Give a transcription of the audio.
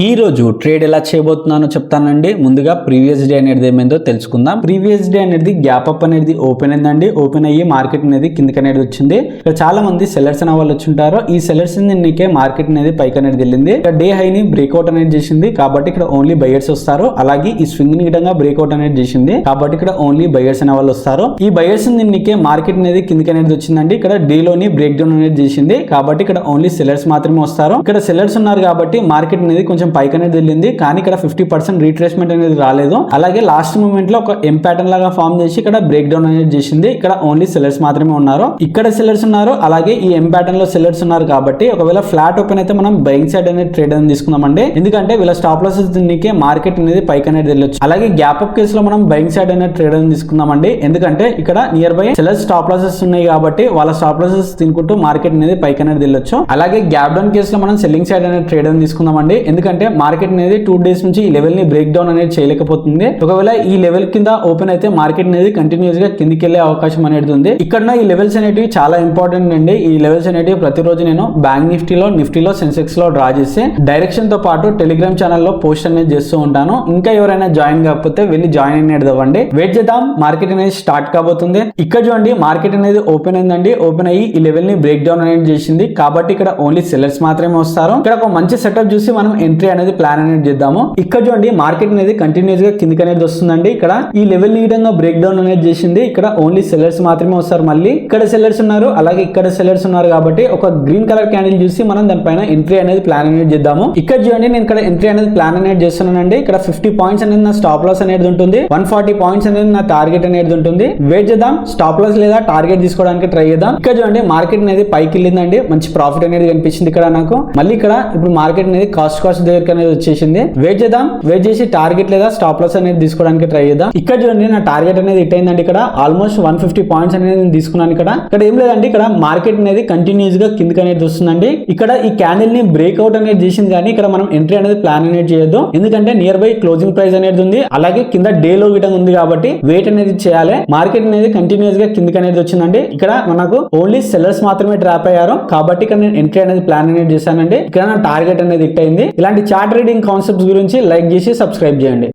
ఈ రోజు ట్రేడ్ ఎలా చేయబోతున్నానో చెప్తానండి. ముందుగా ప్రీవియస్ డే అనేది ఏమైందో తెలుసుకుందాం. ప్రీవియస్ డే అనేది గ్యాప్ అప్ అనేది ఓపెన్ అయిందండి. ఓపెన్ అయ్యి మార్కెట్ అనేది కిందకి అనేది వచ్చింది. ఇక్కడ చాలా మంది సెల్లర్స్ అనే వాళ్ళు వచ్చుంటారు. ఈ సెల్లర్స్ నీకే మార్కెట్ అనేది పైకి అనేది వెళ్ళింది. ఇక్కడ డే హైని బ్రేక్అవుట్ అనేది చేసింది కాబట్టి ఇక్కడ ఓన్లీ బయర్స్ వస్తారు. అలాగే ఈ స్వింగ్ ని విధంగా బ్రేక్అవుట్ అనేది చేసింది కాబట్టి ఇక్కడ ఓన్లీ బయర్స్ అనే వాళ్ళు వస్తారు. ఈ బయర్స్ నీకే మార్కెట్ అనేది కిందకి అనేది వచ్చిందండి. ఇక్కడ డే లోని బ్రేక్ డౌన్ అనేది చేసింది కాబట్టి ఇక్కడ ఓన్లీ సెల్లర్స్ మాత్రమే వస్తారు. ఇక్కడ సెల్లర్స్ ఉన్నారు కాబట్టి మార్కెట్ అనేది కొంచెం పైకి అనేది వెళ్ళింది. కానీ ఇక్కడ 50% రీట్రేస్మెంట్ అనేది రాలేదు. అలాగే లాస్ట్ మూమెంట్ లో ఒక ఎం ప్యాటర్న్ లాగా ఫామ్ చేసి ఇక్కడ బ్రేక్ డౌన్ అనేది చేసింది. ఇక్కడ ఓన్లీ సెల్లర్స్ మాత్రమే ఉన్నారు. ఇక్కడ సెల్లర్స్ ఉన్నారు. అలాగే ఈ ఎం ప్యాటర్న్ లో సెల్లర్స్ ఉన్నారు కాబట్టి ఒకవేళ ఫ్లాట్ ఓపెన్ అయితే మనం బయింగ్ సైడ్ అనేది ట్రేడ్ అనేది తీసుకుందామండి. ఎందుకంటే వీళ్ళ స్టాప్ లాసెస్ దీనికి మార్కెట్ అనేది పైకి అనేది వెళ్ళొచ్చు. అలాగే గ్యాప్ అప్ కేసులో మనం బయింగ్ సైడ్ అనేది ట్రేడ్ అనేది తీసుకుందామండి. ఎందుకంటే ఇక్కడ near by sellers stop losses ఉన్నాయి కాబట్టి వాళ్ళ స్టాప్ లాసెస్ తినుకుంటూ మార్కెట్ అనేది పైకి అనేది వెళ్ళొచ్చు. అలాగే గ్యాప్ డౌన్ కేసులో మనం సెల్లింగ్ సైడ్ అనేది ట్రేడ్ అనేది తీసుకుందామండి. ఎందుకంటే మార్కెట్ అనేది 2 డేస్ నుంచి ఈ లెవెల్ ని బ్రేక్ డౌన్ అనేది చేయలేకపోతుంది. ఒకవేళ ఈ లెవెల్ కింద ఓపెన్ అయితే మార్కెట్ అనేది కంటిన్యూస్ గా కిందికి వెళ్ళే అవకాశం అనేది ఉంది. ఇక్కడ ఈ లెవెల్స్ అనేటివి చాలా ఇంపార్టెంట్ అండి. ఈ లెవెల్స్ అనేటివి ప్రతిరోజు నేను బ్యాంక్ నిఫ్టీలో సెన్సెక్స్ లో డ్రా చేసి డైరెక్షన్ తో పాటు టెలిగ్రామ్ ఛానల్లో పోస్ట్ అనేది చేస్తూ ఉంటాను. ఇంకా ఎవరైనా జాయిన్ కాకపోతే వెళ్ళి జాయిన్ అనేది అవ్వండి. వెయిట్ చేద్దాం, మార్కెట్ అనేది స్టార్ట్ కాబోతుంది. ఇక్కడ చూడండి మార్కెట్ అనేది ఓపెన్ అయిందండి. ఓపెన్ అయ్యి ఈ లెవెల్ ని బ్రేక్ డౌన్ అనేది చేసింది కాబట్టి ఇక్కడ ఓన్లీ సెల్లర్స్ మాత్రమే వస్తారు. ఇక్కడ ఒక మంచి సెటప్ చూసి మనం ఎంట్రీ అనేది ప్లాన్ అనేది చేద్దాము. ఇక్కడ చూడండి మార్కెట్ అనేది కంటిన్యూస్ గా కిందికి అనేది వస్తుందండి. ఇక్కడ ఈ లెవెల్ ని విధంగా బ్రేక్ డౌన్ అనేది చేసింది. ఇక్కడ ఓన్లీ సెల్లర్స్ మాత్రమే వస్తారు. మళ్ళీ ఇక్కడ సెల్లర్స్ ఉన్నారు, అలాగే ఇక్కడ సెల్లర్స్ ఉన్నారు కాబట్టి ఒక గ్రీన్ కలర్ క్యాండిల్ చూసి మనం దానిపైన ఎంట్రీ అనేది ప్లాన్ అనేది చేద్దాము. ఇక్కడ చూడండి నేను ఇక్కడ ఎంట్రీ అనేది ప్లాన్ అనేది చేస్తున్నానండి. ఇక్కడ 50 పాయింట్స్ అనేది నా స్టాప్ లాస్ అనేది ఉంటుంది. 140 పాయింట్స్ అనేది నా టార్గెట్ అనేది ఉంటుంది. వెయిట్ చేద్దాం, స్టాప్ లాస్ లేదా టార్గెట్ తీసుకోవడానికి ట్రై చేద్దాం. ఇక్కడ చూడండి మార్కెట్ అనేది పైకి వెళ్ళిందండి. మంచి ప్రాఫిట్ అనేది కనిపించింది ఇక్కడ నాకు. మళ్ళీ ఇక్కడ ఇప్పుడు మార్కెట్ అనేది కాస్ట్ దగ్గరికి అనేది వచ్చేసింది. వెయిట్ చేద్దాం, వెయిట్ చేసి టార్గెట్ లేదా స్టాప్ లాస్ అనేది తీసుకోవడానికి ట్రై చేద్దాం. ఇక్కడ చూడండి నా టార్గెట్ అనేది హిట్ అయిందండి. ఇక్కడ ఆల్మోస్ట్ 150 పాయింట్స్ అనేది నేను తీసుకున్నాను. ఇక్కడ ఏం లేదండి, ఇక్కడ మార్కెట్ అనేది కంటిన్యూస్ గా కిందకి అనేది వస్తుందండి. ఇక్కడ ఈ క్యాండిల్ ని బ్రేక్అవుట్ అనేది చేసింది కానీ ఇక్కడ మనం ఎంట్రీ అనేది ప్లాన్ అనేది చేయొద్దు. ఎందుకంటే నియర్ బై క్లోజింగ్ ప్రైస్ అనేది ఉంది. అలాగే కింద డే లో గిటం ఉంది కాబట్టి వెయిట్ అనేది చేయాలి. మార్కెట్ అనేది కంటిన్యూస్ గా కిందకి అనేది వచ్చిందండి. ఇక్కడ మనకు ఓన్లీ సెల్లర్స్ మాత్రమే డ్రాప్ అయ్యారు కాబట్టి ఇక్కడ నేను ఎంట్రీ అనేది ప్లాన్ అనేది చేశానండి. ఇక్కడ నా టార్గెట్ అనేది హిట్ అయింది. ఇలాంటి చార్ట్ రీడింగ్ కాన్సెప్ట్స్ గురించి లైక్ చేసి సబ్స్క్రైబ్ చేయండి.